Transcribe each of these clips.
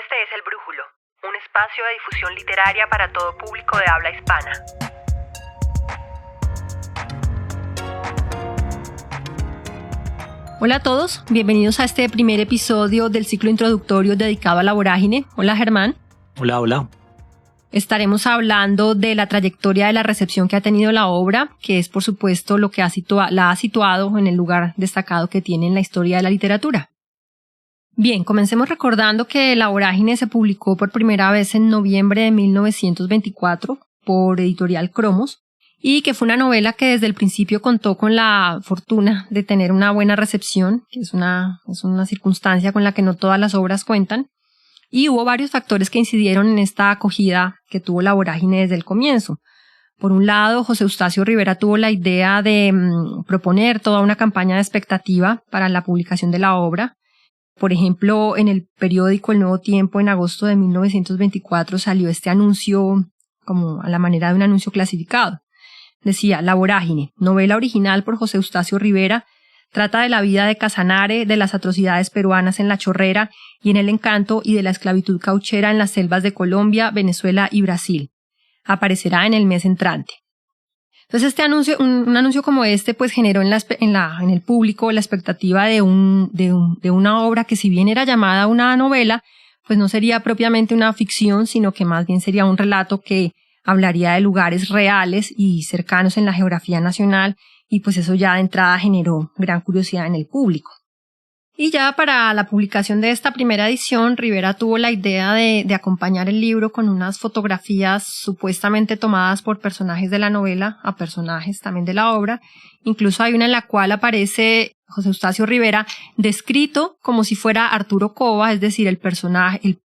Este es El Brújulo, un espacio de difusión literaria para todo público de habla hispana. Hola a todos, bienvenidos a este primer episodio del ciclo introductorio dedicado a La Vorágine. Hola Germán. Hola. Estaremos hablando de la trayectoria de la recepción que ha tenido la obra, que es por supuesto lo que la ha situado en el lugar destacado que tiene en la historia de la literatura. Bien, comencemos recordando que La Vorágine se publicó por primera vez en noviembre de 1924 por Editorial Cromos y que fue una novela que desde el principio contó con la fortuna de tener una buena recepción, que es una circunstancia con la que no todas las obras cuentan. Y hubo varios factores que incidieron en esta acogida que tuvo La Vorágine desde el comienzo. Por un lado, José Eustacio Rivera tuvo la idea de proponer toda una campaña de expectativa para la publicación de la obra. Por ejemplo, en el periódico El Nuevo Tiempo, en agosto de 1924, salió este anuncio como a la manera de un anuncio clasificado. Decía: La Vorágine, novela original por José Eustacio Rivera, trata de la vida de Casanare, de las atrocidades peruanas en La Chorrera y en El Encanto y de la esclavitud cauchera en las selvas de Colombia, Venezuela y Brasil. Aparecerá en el mes entrante. Entonces este anuncio, un anuncio como este, pues generó en el público la expectativa de una obra que, si bien era llamada una novela, pues no sería propiamente una ficción, sino que más bien sería un relato que hablaría de lugares reales y cercanos en la geografía nacional, y pues eso ya de entrada generó gran curiosidad en el público. Y ya para la publicación de esta primera edición, Rivera tuvo la idea de acompañar el libro con unas fotografías supuestamente tomadas por personajes de la novela a personajes también de la obra. Incluso hay una en la cual aparece José Eustacio Rivera descrito como si fuera Arturo Cova, es decir, el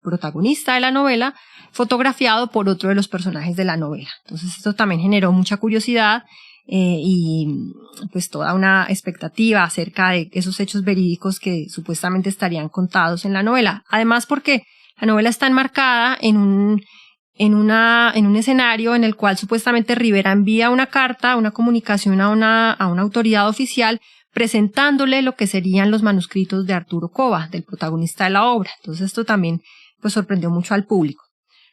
protagonista de la novela, fotografiado por otro de los personajes de la novela. Entonces esto también generó mucha curiosidad y pues toda una expectativa acerca de esos hechos verídicos que supuestamente estarían contados en la novela. Además, porque la novela está enmarcada en un escenario en el cual supuestamente Rivera envía una carta, una comunicación a una autoridad oficial presentándole lo que serían los manuscritos de Arturo Cova, del protagonista de la obra. Entonces esto también pues sorprendió mucho al público.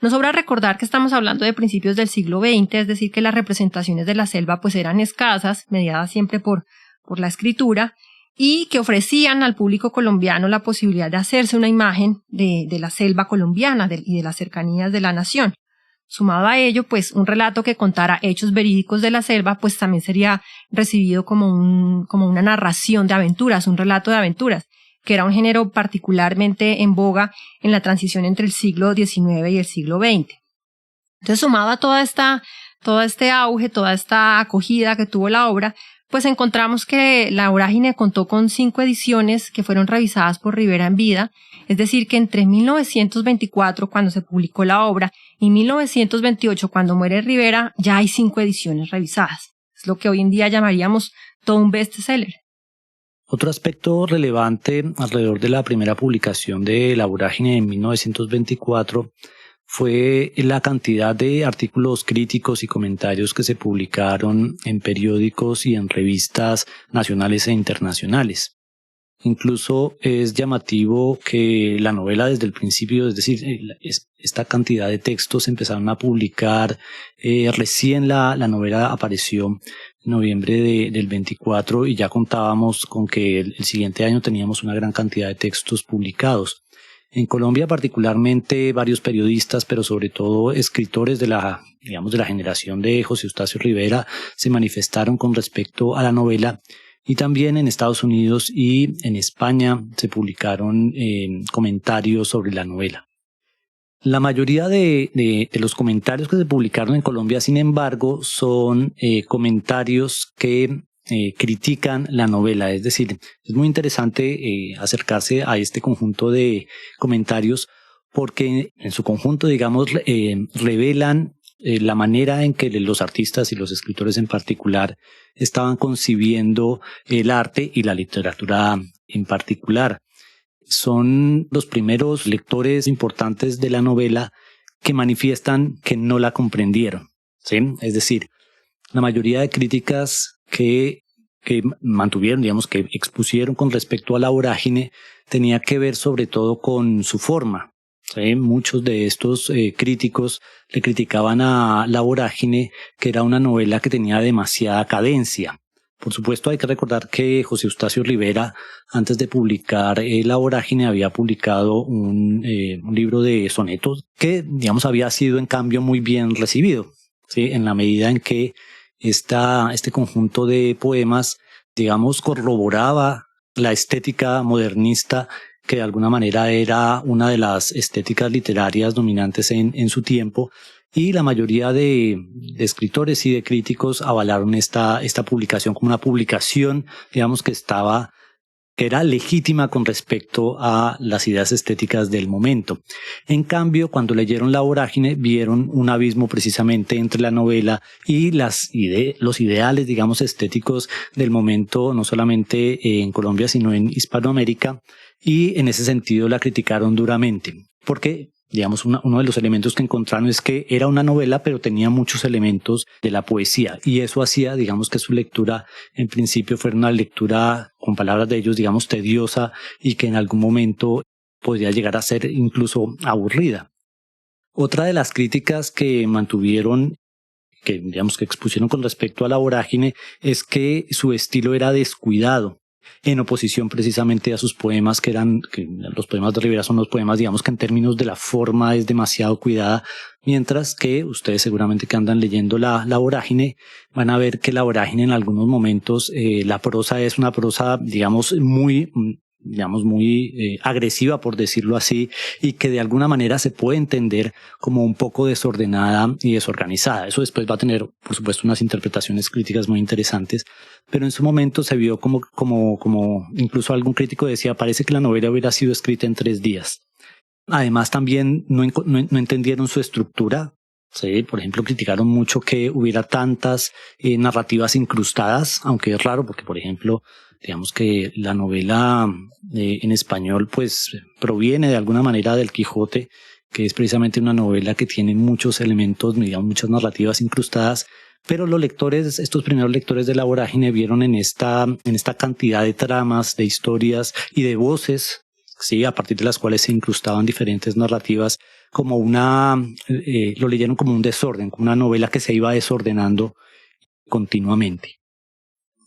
No sobra recordar que estamos hablando de principios del siglo XX, es decir, que las representaciones de la selva pues eran escasas, mediadas siempre por la escritura, y que ofrecían al público colombiano la posibilidad de hacerse una imagen de la selva colombiana y de las cercanías de la nación. Sumado a ello, pues un relato que contara hechos verídicos de la selva, pues también sería recibido como una narración de aventuras, un relato de aventuras, que era un género particularmente en boga en la transición entre el siglo XIX y el siglo XX. Entonces, sumado a todo este auge, toda esta acogida que tuvo la obra, pues encontramos que La Vorágine contó con 5 ediciones que fueron revisadas por Rivera en vida, es decir, que entre 1924, cuando se publicó la obra, y 1928, cuando muere Rivera, ya hay 5 ediciones revisadas. Es lo que hoy en día llamaríamos todo un bestseller. Otro aspecto relevante alrededor de la primera publicación de La Vorágine en 1924 fue la cantidad de artículos críticos y comentarios que se publicaron en periódicos y en revistas nacionales e internacionales. Incluso es llamativo que la novela desde el principio, es decir, esta cantidad de textos empezaron a publicar, recién la novela apareció en noviembre del 24 y ya contábamos con que el siguiente año teníamos una gran cantidad de textos publicados. En Colombia particularmente varios periodistas, pero sobre todo escritores de la generación de José Eustacio Rivera se manifestaron con respecto a la novela. Y también en Estados Unidos y en España se publicaron comentarios sobre la novela. La mayoría de los comentarios que se publicaron en Colombia, sin embargo, son comentarios que critican la novela. Es decir, es muy interesante acercarse a este conjunto de comentarios porque en su conjunto, revelan la manera en que los artistas y los escritores en particular estaban concibiendo el arte y la literatura en particular. Son los primeros lectores importantes de la novela que manifiestan que no la comprendieron, ¿sí? Es decir, la mayoría de críticas que mantuvieron, que expusieron con respecto a La Vorágine tenía que ver sobre todo con su forma. ¿sí? Muchos de estos críticos le criticaban a La Vorágine que era una novela que tenía demasiada cadencia. Por supuesto, hay que recordar que José Eustacio Rivera, antes de publicar La Vorágine, había publicado un libro de sonetos que, digamos, había sido en cambio muy bien recibido, ¿sí? En la medida en que este conjunto de poemas, digamos, corroboraba la estética modernista, que de alguna manera era una de las estéticas literarias dominantes en su tiempo. Y la mayoría de escritores y de críticos avalaron esta publicación como una publicación, digamos, que era legítima con respecto a las ideas estéticas del momento. En cambio, cuando leyeron La Vorágine, vieron un abismo precisamente entre la novela y los ideales, digamos, estéticos del momento, no solamente en Colombia, sino en Hispanoamérica, y en ese sentido la criticaron duramente, porque digamos, uno de los elementos que encontraron es que era una novela, pero tenía muchos elementos de la poesía, y eso hacía, digamos, que su lectura en principio fuera una lectura, con palabras de ellos, digamos, tediosa, y que en algún momento podría llegar a ser incluso aburrida. Otra de las críticas que mantuvieron, que digamos que expusieron con respecto a La Vorágine, es que su estilo era descuidado, en oposición precisamente a sus poemas, que los poemas de Rivera son los poemas, digamos, que en términos de la forma es demasiado cuidada, mientras que ustedes seguramente que andan leyendo la Vorágine van a ver que La Vorágine en algunos momentos la prosa es una prosa, digamos, muy agresiva, por decirlo así, y que de alguna manera se puede entender como un poco desordenada y desorganizada. Eso después va a tener, por supuesto, unas interpretaciones críticas muy interesantes, pero en su momento se vio como incluso algún crítico decía, parece que la novela hubiera sido escrita en 3 días. Además, también no entendieron su estructura. Sí, por ejemplo, criticaron mucho que hubiera tantas narrativas incrustadas, aunque es raro porque, por ejemplo, digamos que la novela en español pues proviene de alguna manera del Quijote, que es precisamente una novela que tiene muchos elementos, digamos, muchas narrativas incrustadas, pero los lectores, estos primeros lectores de La Vorágine vieron en esta cantidad de tramas, de historias y de voces, sí, a partir de las cuales se incrustaban diferentes narrativas, como lo leyeron como un desorden, como una novela que se iba desordenando continuamente.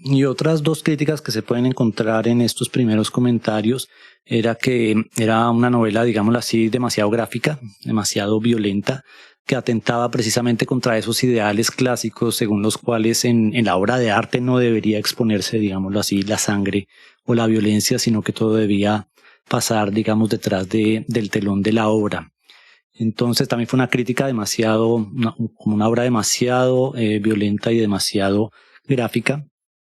Y otras 2 críticas que se pueden encontrar en estos primeros comentarios era que era una novela, digámoslo así, demasiado gráfica, demasiado violenta, que atentaba precisamente contra esos ideales clásicos según los cuales en la obra de arte no debería exponerse, digámoslo así, la sangre o la violencia, sino que todo debía pasar, digamos, detrás del telón de la obra. Entonces también fue una crítica como una obra demasiado violenta y demasiado gráfica.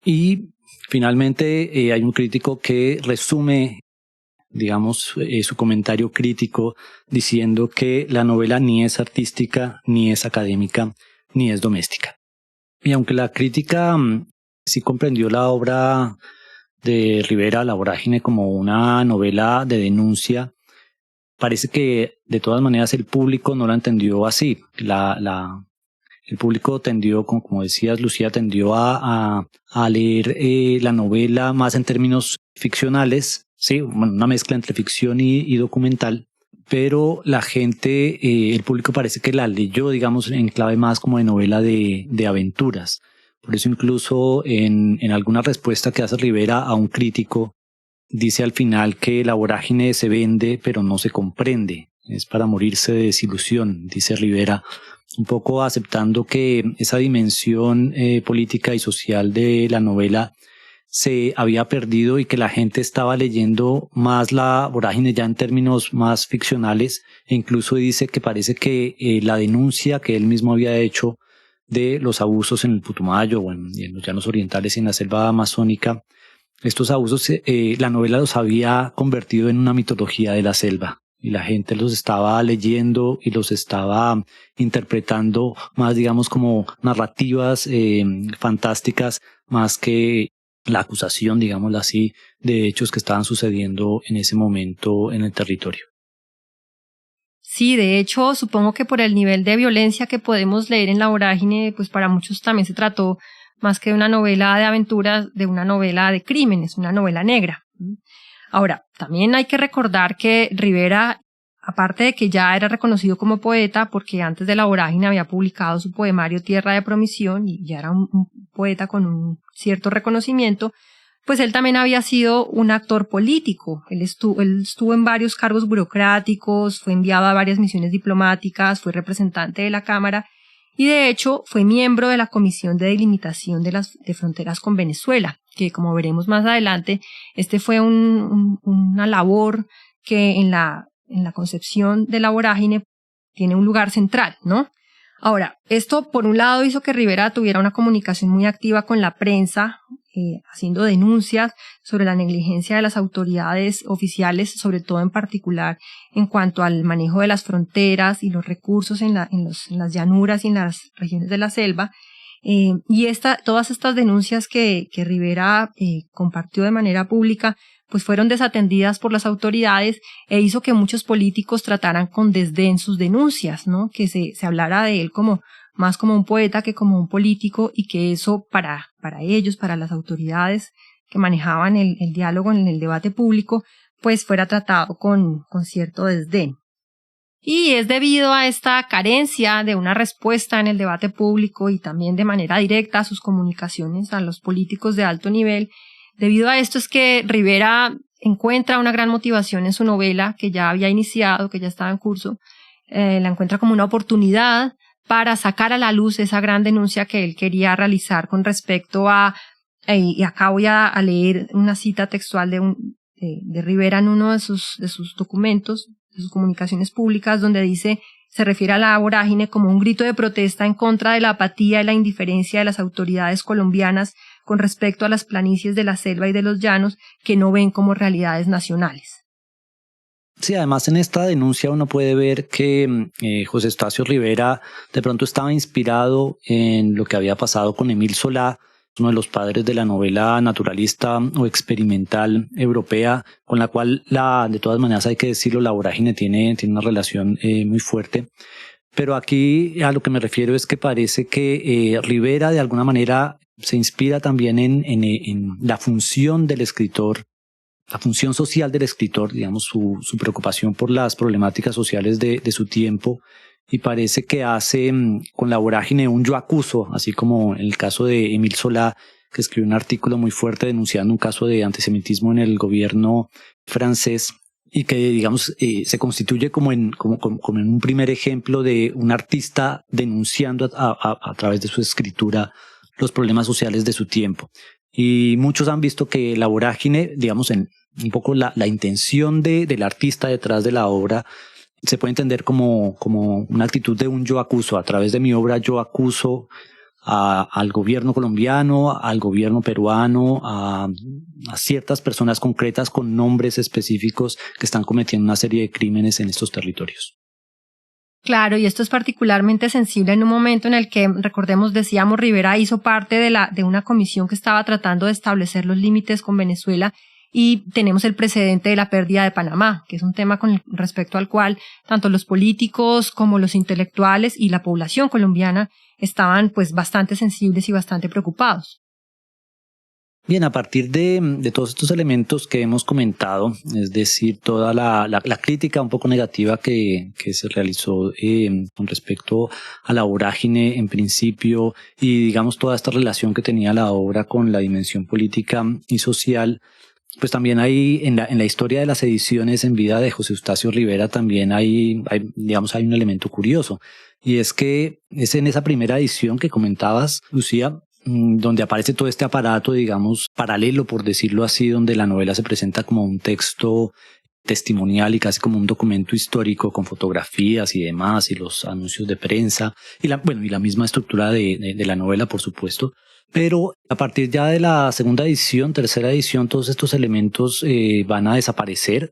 Y finalmente hay un crítico que resume, digamos, su comentario crítico diciendo que la novela ni es artística, ni es académica, ni es doméstica. Y aunque la crítica sí comprendió la obra de Rivera, La Vorágine, como una novela de denuncia, parece que de todas maneras el público no la entendió así. El público tendió, como decías, Lucía, tendió a leer la novela más en términos ficcionales, sí, una mezcla entre ficción y documental, pero la gente, el público parece que la leyó, digamos, en clave más como de novela de aventuras. Por eso incluso en alguna respuesta que hace Rivera a un crítico, dice al final que La Vorágine se vende pero no se comprende. Es para morirse de desilusión, dice Rivera, un poco aceptando que esa dimensión política y social de la novela se había perdido y que la gente estaba leyendo más La Vorágine ya en términos más ficcionales, e incluso dice que parece que la denuncia que él mismo había hecho de los abusos en el Putumayo o en los llanos orientales y en la selva amazónica, estos abusos la novela los había convertido en una mitología de la selva. Y la gente los estaba leyendo y los estaba interpretando más, digamos, como narrativas fantásticas, más que la acusación, digámoslo así, de hechos que estaban sucediendo en ese momento en el territorio. Sí, de hecho, supongo que por el nivel de violencia que podemos leer en La Vorágine, pues para muchos también se trató más que de una novela de aventuras, de una novela de crímenes, una novela negra. Ahora, también hay que recordar que Rivera aparte de que ya era reconocido como poeta, porque antes de La Vorágine había publicado su poemario Tierra de Promisión y ya era un poeta con un cierto reconocimiento, pues él también había sido un actor político. Él estuvo en varios cargos burocráticos, fue enviado a varias misiones diplomáticas, fue representante de la Cámara y de hecho fue miembro de la Comisión de Delimitación de Fronteras con Venezuela, que como veremos más adelante, fue una labor que en la concepción de La Vorágine tiene un lugar central, ¿no? Ahora, esto por un lado hizo que Rivera tuviera una comunicación muy activa con la prensa, haciendo denuncias sobre la negligencia de las autoridades oficiales, sobre todo en particular en cuanto al manejo de las fronteras y los recursos en las llanuras y en las regiones de la selva. Y todas estas denuncias que Rivera compartió de manera pública pues fueron desatendidas por las autoridades e hizo que muchos políticos trataran con desdén sus denuncias, ¿no? Que se hablara de él más como un poeta que como un político y que eso para ellos, para las autoridades que manejaban el diálogo en el debate público, pues fuera tratado con cierto desdén. Y es debido a esta carencia de una respuesta en el debate público y también de manera directa a sus comunicaciones a los políticos de alto nivel. Debido a esto es que Rivera encuentra una gran motivación en su novela que ya había iniciado, que ya estaba en curso, la encuentra como una oportunidad para sacar a la luz esa gran denuncia que él quería realizar con respecto y acá voy a leer una cita textual de Rivera en uno de sus documentos, de sus comunicaciones públicas, donde se refiere a La Vorágine como un grito de protesta en contra de la apatía y la indiferencia de las autoridades colombianas con respecto a las planicies de la selva y de los llanos que no ven como realidades nacionales. Sí, además en esta denuncia uno puede ver que José Eustacio Rivera de pronto estaba inspirado en lo que había pasado con Émile Zola, uno de los padres de la novela naturalista o experimental europea, con la cual de todas maneras hay que decirlo, La Vorágine tiene una relación muy fuerte. Pero aquí a lo que me refiero es que parece que Rivera de alguna manera se inspira también en la función del escritor, la función social del escritor, digamos, su preocupación por las problemáticas sociales de su tiempo, y parece que hace con La Vorágine un yo acuso, así como en el caso de Émile Zola, que escribió un artículo muy fuerte denunciando un caso de antisemitismo en el gobierno francés, y que, digamos, se constituye como en un primer ejemplo de un artista denunciando a través de su escritura los problemas sociales de su tiempo. Y muchos han visto que La Vorágine, digamos, en un poco la intención del artista detrás de la obra, se puede entender como una actitud de un yo acuso. A través de mi obra yo acuso al gobierno colombiano, al gobierno peruano, a ciertas personas concretas con nombres específicos que están cometiendo una serie de crímenes en estos territorios. Claro, y esto es particularmente sensible en un momento en el que, recordemos, decíamos, Rivera hizo parte de una comisión que estaba tratando de establecer los límites con Venezuela, y tenemos el precedente de la pérdida de Panamá, que es un tema con respecto al cual tanto los políticos como los intelectuales y la población colombiana estaban pues bastante sensibles y bastante preocupados. Bien, a partir de todos estos elementos que hemos comentado, es decir, toda la crítica un poco negativa que se realizó con respecto a La Vorágine en principio, y digamos toda esta relación que tenía la obra con la dimensión política y social, pues también hay en la historia de las ediciones en vida de José Eustacio Rivera también hay un elemento curioso, y es que es en esa primera edición que comentabas, Lucía, donde aparece todo este aparato, digamos, paralelo, por decirlo así, donde la novela se presenta como un texto testimonial y casi como un documento histórico con fotografías y demás, y los anuncios de prensa, y la misma estructura de la novela, por supuesto. Pero a partir ya de la segunda edición, tercera edición, todos estos elementos van a desaparecer,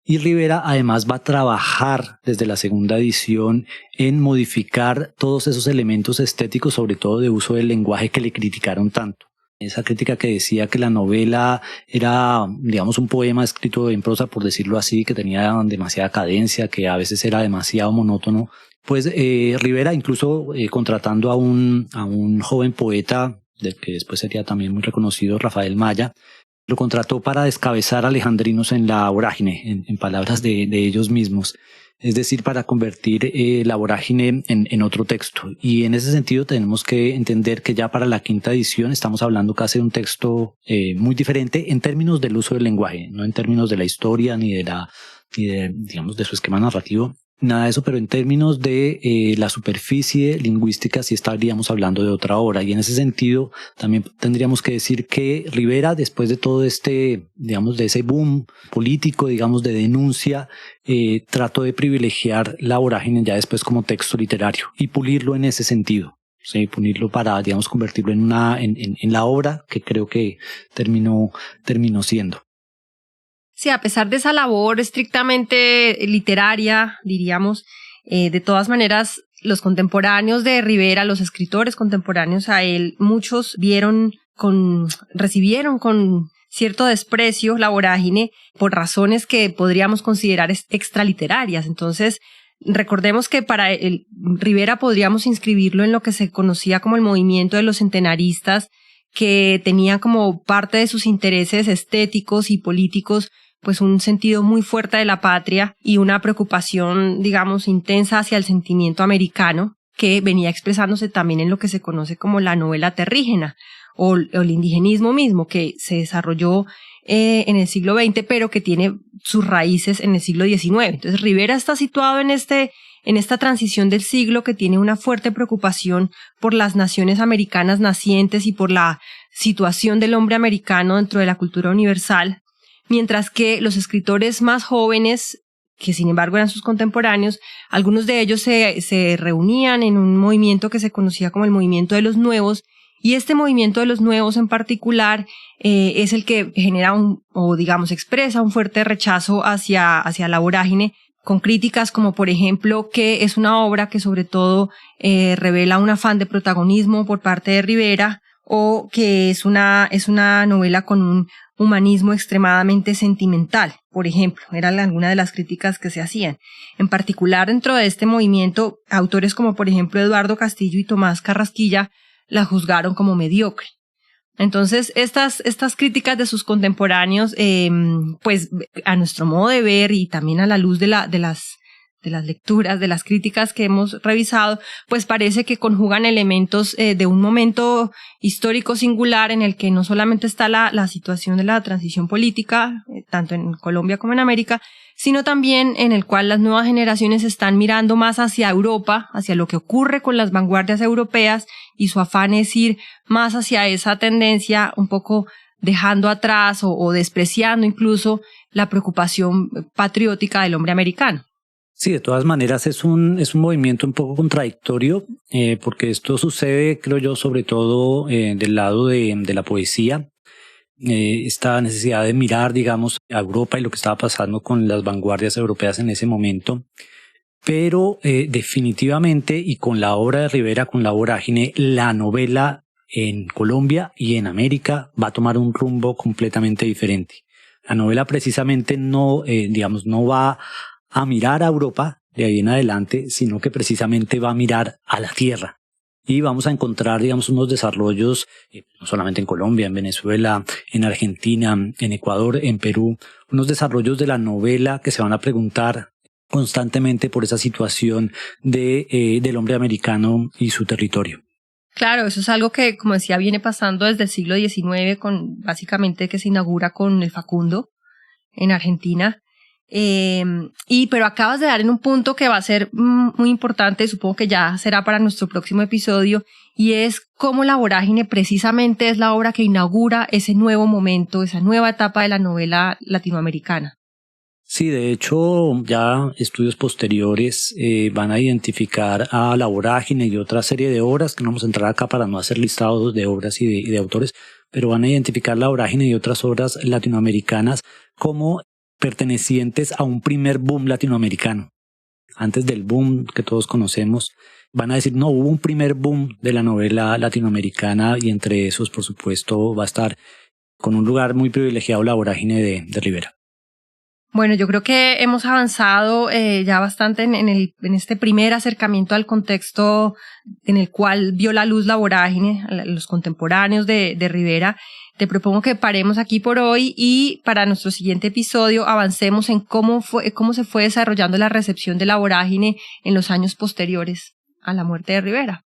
y Rivera además va a trabajar desde la segunda edición en modificar todos esos elementos estéticos, sobre todo de uso del lenguaje, que le criticaron tanto. Esa crítica que decía que la novela era, digamos, un poema escrito en prosa, por decirlo así, que tenía demasiada cadencia, que a veces era demasiado monótono. Pues Rivera, incluso contratando a un joven poeta, del que después sería también muy reconocido, Rafael Maya, lo contrató para descabezar alejandrinos en La Vorágine, en palabras de ellos mismos. es decir, para convertir la vorágine en otro texto. Y en ese sentido tenemos que entender que ya para la quinta edición estamos hablando casi de un texto muy diferente en términos del uso del lenguaje, no en términos de la historia ni digamos, de su esquema narrativo. Nada de eso, pero en términos de la superficie lingüística sí estaríamos hablando de otra obra. Y en ese sentido también tendríamos que decir que Rivera, después de todo digamos, de ese boom político, digamos, de denuncia, trató de privilegiar la vorágine ya después como texto literario y pulirlo en ese sentido. Sí, pulirlo para, digamos, convertirlo en la obra que creo que terminó siendo. Sí, a pesar de esa labor estrictamente literaria, diríamos, de todas maneras, los contemporáneos de Rivera, los escritores contemporáneos a él, muchos recibieron con cierto desprecio la vorágine por razones que podríamos considerar extraliterarias. Entonces, recordemos que para Rivera podríamos inscribirlo en lo que se conocía como el movimiento de los centenaristas, que tenía como parte de sus intereses estéticos y políticos pues un sentido muy fuerte de la patria y una preocupación, digamos, intensa hacia el sentimiento americano, que venía expresándose también en lo que se conoce como la novela terrígena o el indigenismo mismo, que se desarrolló en el siglo XX, pero que tiene sus raíces en el siglo XIX. Entonces Rivera está situado en esta transición del siglo, que tiene una fuerte preocupación por las naciones americanas nacientes y por la situación del hombre americano dentro de la cultura universal, mientras que los escritores más jóvenes, que sin embargo eran sus contemporáneos, algunos de ellos se reunían en un movimiento que se conocía como el movimiento de los nuevos, y este movimiento de los nuevos en particular es el que genera expresa un fuerte rechazo hacia la vorágine, con críticas como por ejemplo que es una obra que sobre todo revela un afán de protagonismo por parte de Rivera, o que es una novela con un humanismo extremadamente sentimental, por ejemplo, eran algunas de las críticas que se hacían. En particular, dentro de este movimiento, autores como por ejemplo Eduardo Castillo y Tomás Carrasquilla la juzgaron como mediocre. Entonces, estas críticas de sus contemporáneos, pues a nuestro modo de ver y también a la luz de las lecturas, de las críticas que hemos revisado, pues parece que conjugan elementos de un momento histórico singular en el que no solamente está la situación de la transición política, tanto en Colombia como en América, sino también en el cual las nuevas generaciones están mirando más hacia Europa, hacia lo que ocurre con las vanguardias europeas, y su afán es ir más hacia esa tendencia, un poco dejando atrás o despreciando incluso la preocupación patriótica del hombre americano. Sí, de todas maneras es un movimiento un poco contradictorio, porque esto sucede, creo yo, sobre todo del lado de la poesía. Esta necesidad de mirar, digamos, a Europa y lo que estaba pasando con las vanguardias europeas en ese momento. Pero definitivamente, y con la obra de Rivera, con la vorágine, la novela en Colombia y en América va a tomar un rumbo completamente diferente. La novela precisamente no va a mirar a Europa de ahí en adelante, sino que precisamente va a mirar a la tierra. Y vamos a encontrar, digamos, unos desarrollos, no solamente en Colombia, en Venezuela, en Argentina, en Ecuador, en Perú, unos desarrollos de la novela que se van a preguntar constantemente por esa situación del hombre americano y su territorio. Claro, eso es algo que, como decía, viene pasando desde el siglo XIX, básicamente que se inaugura con el Facundo en Argentina. Pero acabas de dar en un punto que va a ser muy importante, supongo que ya será para nuestro próximo episodio, y es cómo la vorágine precisamente es la obra que inaugura ese nuevo momento, esa nueva etapa de la novela latinoamericana. Sí, de hecho, ya estudios posteriores van a identificar a la vorágine y otra serie de obras, que no vamos a entrar acá para no hacer listados de obras y de autores, pero van a identificar la vorágine y otras obras latinoamericanas como pertenecientes a un primer boom latinoamericano. Antes del boom que todos conocemos, van a decir, no, hubo un primer boom de la novela latinoamericana, y entre esos, por supuesto, va a estar con un lugar muy privilegiado la vorágine de Rivera. Bueno, yo creo que hemos avanzado ya bastante en este primer acercamiento al contexto en el cual vio la luz la vorágine, los contemporáneos de Rivera. Te propongo que paremos aquí por hoy y para nuestro siguiente episodio avancemos en cómo se fue desarrollando la recepción de la vorágine en los años posteriores a la muerte de Rivera.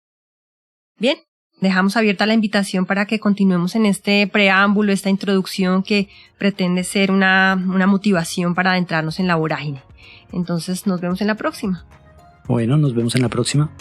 Bien. Dejamos abierta la invitación para que continuemos en este preámbulo, esta introducción que pretende ser una motivación para adentrarnos en la vorágine. Entonces, nos vemos en la próxima. Bueno, nos vemos en la próxima.